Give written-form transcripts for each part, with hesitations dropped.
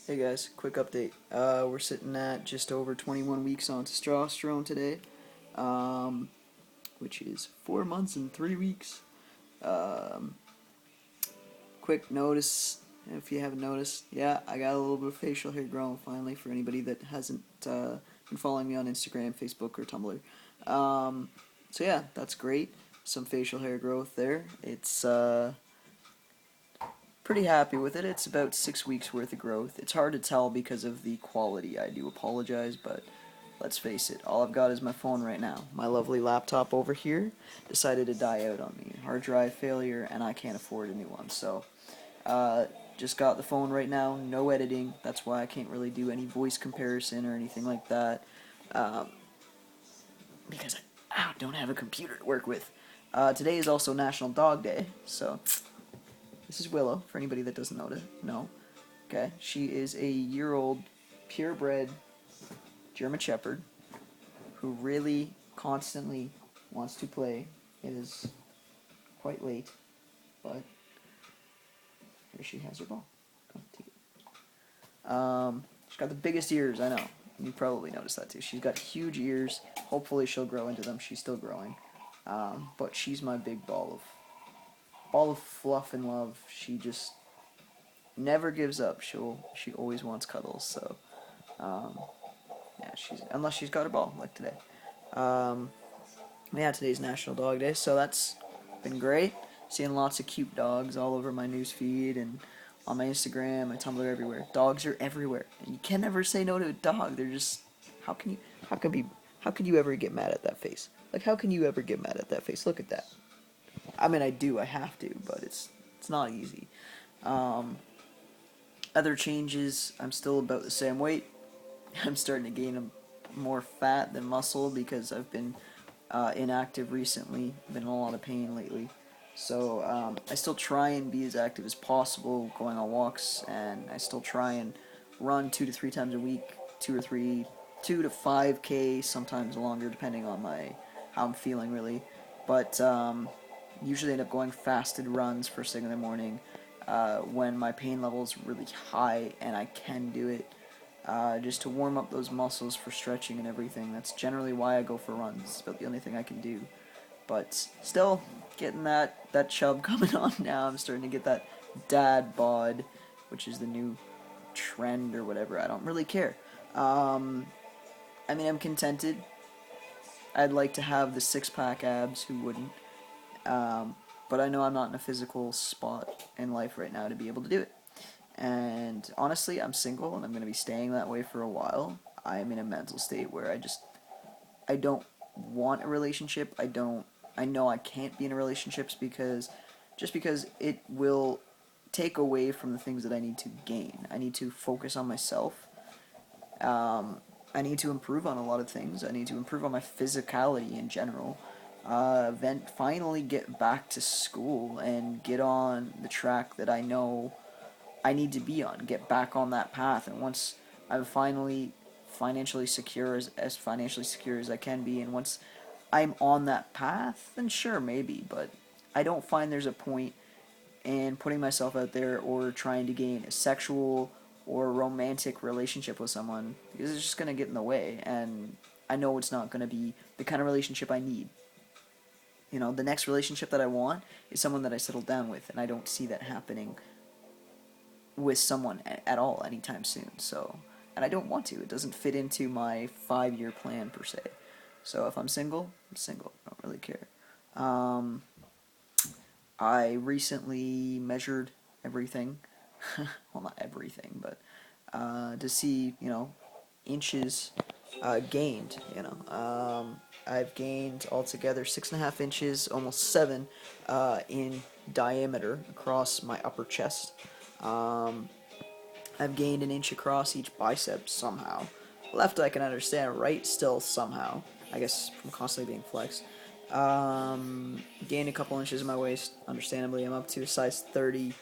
Hey guys, quick update. We're sitting at just over 21 weeks on testosterone today, um, which is 4 months and 3 weeks. Um, Quick notice, if you haven't noticed, yeah, I got a little bit of facial hair growing finally for anybody that hasn't been following me on Instagram, Facebook, or Tumblr. So yeah, that's great. Some facial hair growth there. It's pretty happy with it. It's about 6 weeks worth of growth. It's hard to tell because of the quality. I do apologize, but let's face it, all I've got is my phone right now. My lovely laptop over here decided to die out on me. Hard drive failure, and I can't afford a new one. So, uh, just got the phone right now. No editing. That's why I can't really do any voice comparison or anything like that. Um, because I don't have a computer to work with. Today is also National Dog Day, so this is Willow, for anybody that doesn't know. Okay, she is a year-old, purebred German Shepherd who really constantly wants to play. It is quite late, but here she has her ball. Come, take it. She's got the biggest ears, I know. You probably noticed that too. She's got huge ears. Hopefully she'll grow into them. She's still growing. But she's my big ball of fluff and love. She just never gives up. She always wants cuddles. So yeah, unless she's got her ball like today. Um, yeah, today's National Dog Day, so that's been great. Seeing lots of cute dogs all over my news feed and on my Instagram, my Tumblr, everywhere. Dogs are everywhere, and you can never say no to a dog. They're just how can you how can be how can you ever get mad at that face? Like how can you ever get mad at that face? Look at that. I mean, I have to, but it's not easy. Um, Other changes, I'm still about the same weight. I'm starting to gain more fat than muscle because I've been inactive recently. Been in a lot of pain lately. So I still try and be as active as possible, going on walks, and I still try and run 2 to 3 times a week, 2 to 5K, sometimes longer, depending on my how I'm feeling really. But usually end up going fasted runs first thing in the morning when my pain level is really high and I can do it. Just to warm up those muscles for stretching and everything. That's generally why I go for runs. It's about the only thing I can do. But still, getting that chub coming on now. I'm starting to get that dad bod, which is the new trend or whatever. I don't really care. I mean, I'm contented. I'd like to have the six-pack abs. Who wouldn't? But I know I'm not in a physical spot in life right now to be able to do it. And honestly, I'm single and I'm going to be staying that way for a while. I'm in a mental state where I don't want a relationship. I know I can't be in a relationships because it will take away from the things that I need to gain. I need to focus on myself. I need to improve on a lot of things. I need to improve on my physicality in general. Then finally get back to school and get on the track that I know I need to be on, get back on that path. And once I'm finally financially secure, as financially secure as I can be, and once I'm on that path, then sure, maybe. But I don't find there's a point in putting myself out there or trying to gain a sexual or romantic relationship with someone because it's just going to get in the way. And I know it's not going to be the kind of relationship I need. You know, the next relationship that I want is someone that I settle down with, and I don't see that happening with someone at all anytime soon. So, and I don't want to. It doesn't fit into my 5-year plan per se. So if I'm single, I'm single. I don't really care. Um, I recently measured everything. Well, not everything, but to see, inches gained. I've gained altogether 6.5 inches, almost 7, in diameter across my upper chest. Um, I've gained an inch across each bicep somehow. Left I can understand, right still somehow. I guess from constantly being flexed. Gained a couple inches in my waist, understandably. I'm up to a size 30,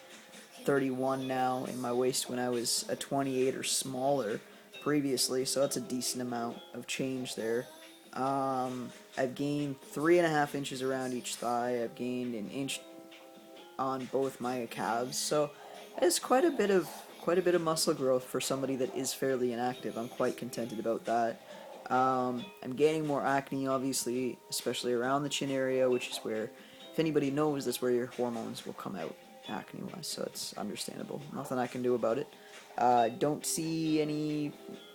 31 now in my waist when I was a 28 or smaller previously, so that's a decent amount of change there. I've gained 3.5 inches around each thigh. I've gained an inch on both my calves, so it's quite quite a bit of muscle growth for somebody that is fairly inactive. I'm quite contented about that. I'm gaining more acne, obviously, especially around the chin area, which is where, if anybody knows, that's where your hormones will come out, acne-wise, so it's understandable. Nothing I can do about it. Don't see any,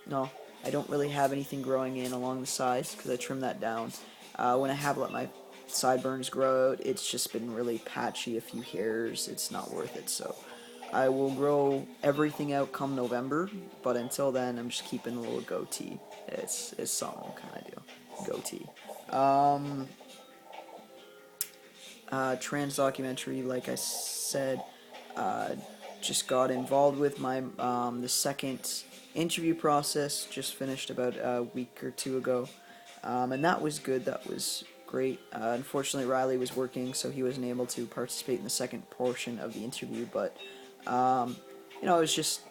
no, I don't really have anything growing in along the sides, because I trimmed that down. When I have let my sideburns grow out, it's just been really patchy, a few hairs, it's not worth it, so I will grow everything out come November, but until then, I'm just keeping a little goatee. It's something kind of do. Goatee. Trans documentary, like I said, just got involved with my the second interview process. Just finished about a week or two ago, and that was good. That was great. Unfortunately, Riley was working, so he wasn't able to participate in the second portion of the interview. But it was just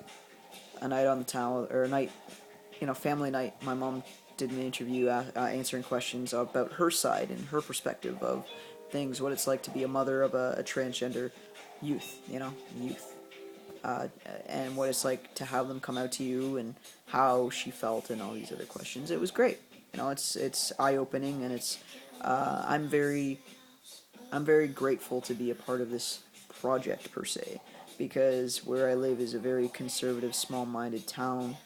a night on the town, or a night, family night. My mom did an interview answering questions about her side and her perspective of things, what it's like to be a mother of a transgender youth, and what it's like to have them come out to you and how she felt and all these other questions. It was great. It's eye opening, and it's I'm very grateful to be a part of this project per se, because where I live is a very conservative, small-minded town,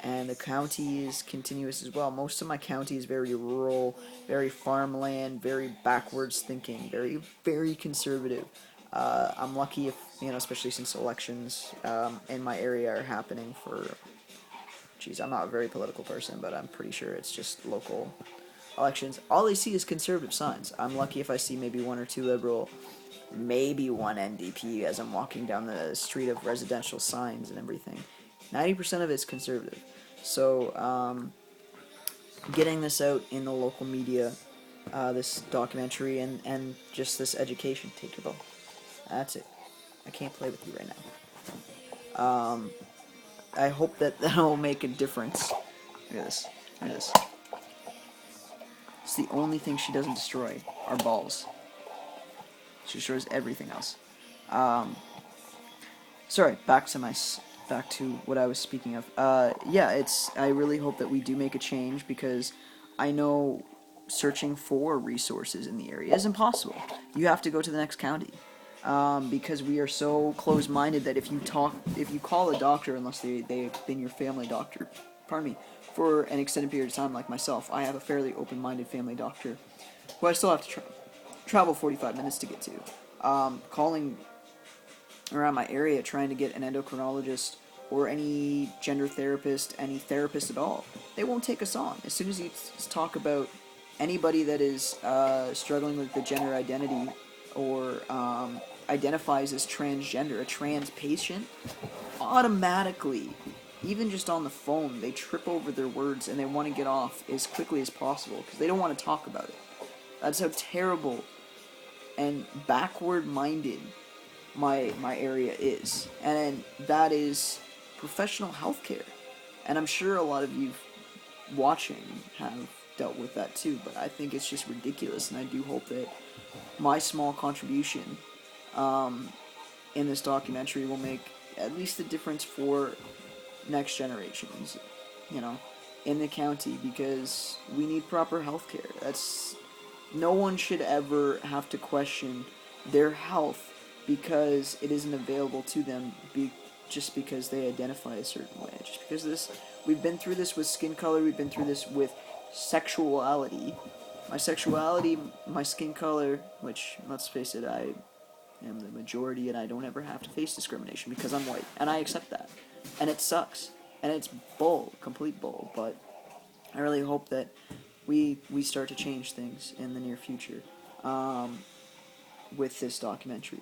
and the county is continuous as well. Most of my county is very rural, very farmland, very backwards thinking, very, very conservative. I'm lucky if, especially since elections in my area are happening for, I'm not a very political person, but I'm pretty sure it's just local elections. All I see is conservative signs. I'm lucky if I see maybe one or two liberal, maybe one NDP as I'm walking down the street of residential signs and everything. 90% of it's conservative. So, getting this out in the local media, this documentary, and just this education. Take your ball. That's it. I can't play with you right now. I hope that'll make a difference. Look at this. Look at this. It's the only thing she doesn't destroy are balls. She destroys everything else. Sorry, back to what I was speaking of. I really hope that we do make a change, because I know searching for resources in the area is impossible. You have to go to the next county, because we are so close-minded that if you call a doctor, unless they've been your family doctor, pardon me, for an extended period of time, like myself, I have a fairly open-minded family doctor who I still have to travel 45 minutes to get to. Calling around my area trying to get an endocrinologist or any gender therapist, any therapist at all, they won't take us on. As soon as you talk about anybody that is struggling with the gender identity or identifies as transgender, a trans patient, automatically, even just on the phone, they trip over their words and they want to get off as quickly as possible because they don't want to talk about it. That's how terrible and backward-minded my area is. And that is professional healthcare. And I'm sure a lot of you watching have dealt with that too, but I think it's just ridiculous, and I do hope that my small contribution in this documentary will make at least a difference for next generations, in the county, because we need proper healthcare. No one should ever have to question their health because it isn't available to them just because they identify a certain way. Just because we've been through this with skin color, we've been through this with sexuality. My sexuality, my skin color, which, let's face it, I am the majority and I don't ever have to face discrimination because I'm white, and I accept that. And it sucks. And it's complete bull, but I really hope that we start to change things in the near future with this documentary.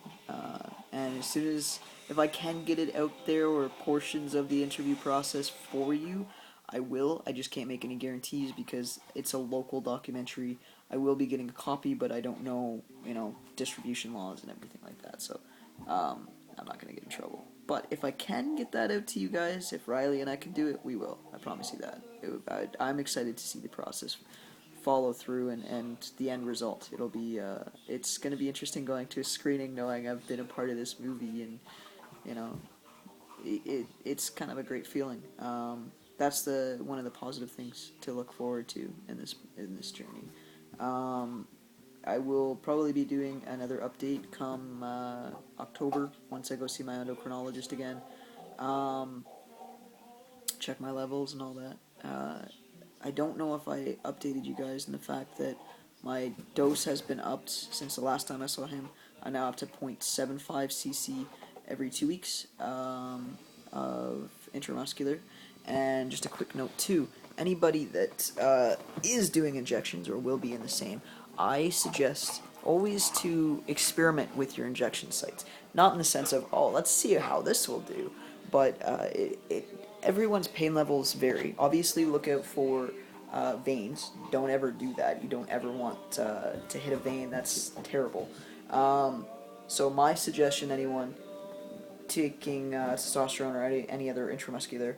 And as soon as, if I can get it out there or portions of the interview process for you, I will. I just can't make any guarantees because it's a local documentary. I will be getting a copy, but I don't know, distribution laws and everything like that, so I'm not going to get in trouble. But if I can get that out to you guys, if Riley and I can do it, we will. I promise you that. I'm excited to see the process follow through and the end result. It'll be, it's going to be interesting going to a screening knowing I've been a part of this movie and, it's kind of a great feeling. That's one of the positive things to look forward to in this journey. Um, I will probably be doing another update come October once I go see my endocrinologist again. Um, Check my levels and all that. I don't know if I updated you guys in the fact that my dose has been upped since the last time I saw him. I now have to 0.75 cc every 2 weeks of intramuscular. And just a quick note too, anybody that is doing injections or will be in the same, I suggest always to experiment with your injection sites. Not in the sense of, oh, let's see how this will do, but everyone's pain levels vary. Obviously, look out for veins. Don't ever do that. You don't ever want to hit a vein. That's terrible. So my suggestion, anyone taking testosterone or any other intramuscular,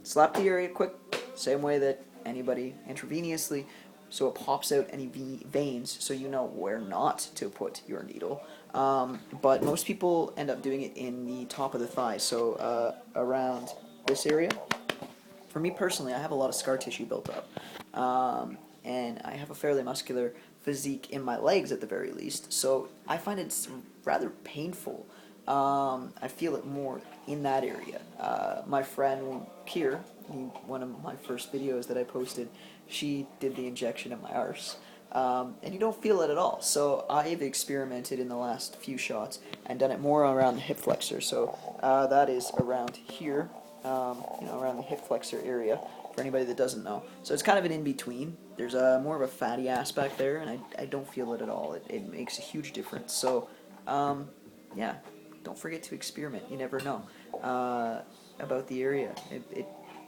slap the area quick, same way that anybody intravenously, so it pops out any veins, so you know where not to put your needle. But most people end up doing it in the top of the thigh, so around this area. For me personally, I have a lot of scar tissue built up, and I have a fairly muscular physique in my legs at the very least, so I find it's rather painful. I feel it more in that area. My friend Kier, one of my first videos that I posted, she did the injection in my arse. And you don't feel it at all. So I've experimented in the last few shots and done it more around the hip flexor. So that is around here, around the hip flexor area, for anybody that doesn't know. So it's kind of an in-between. There's more of a fatty aspect there, and I don't feel it at all. It makes a huge difference. So, yeah, don't forget to experiment. You never know about the area.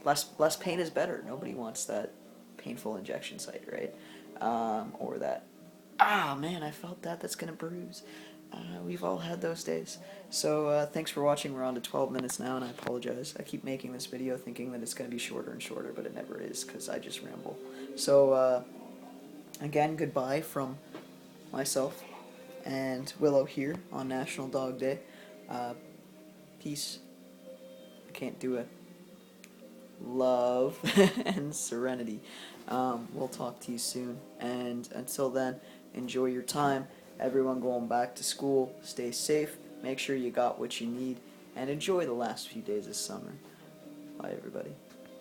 Less pain is better. Nobody wants that painful injection site, right? Or that, man, I felt that. That's gonna bruise. We've all had those days. So thanks for watching. We're on to 12 minutes now, and I apologize. I keep making this video thinking that it's going to be shorter and shorter, but it never is because I just ramble. So again, goodbye from myself and Willow here on National Dog Day. Peace. I can't do it. Love and serenity. We'll talk to you soon, and until then, enjoy your time. Everyone going back to school, stay safe, make sure you got what you need, and enjoy the last few days of summer. Bye, everybody.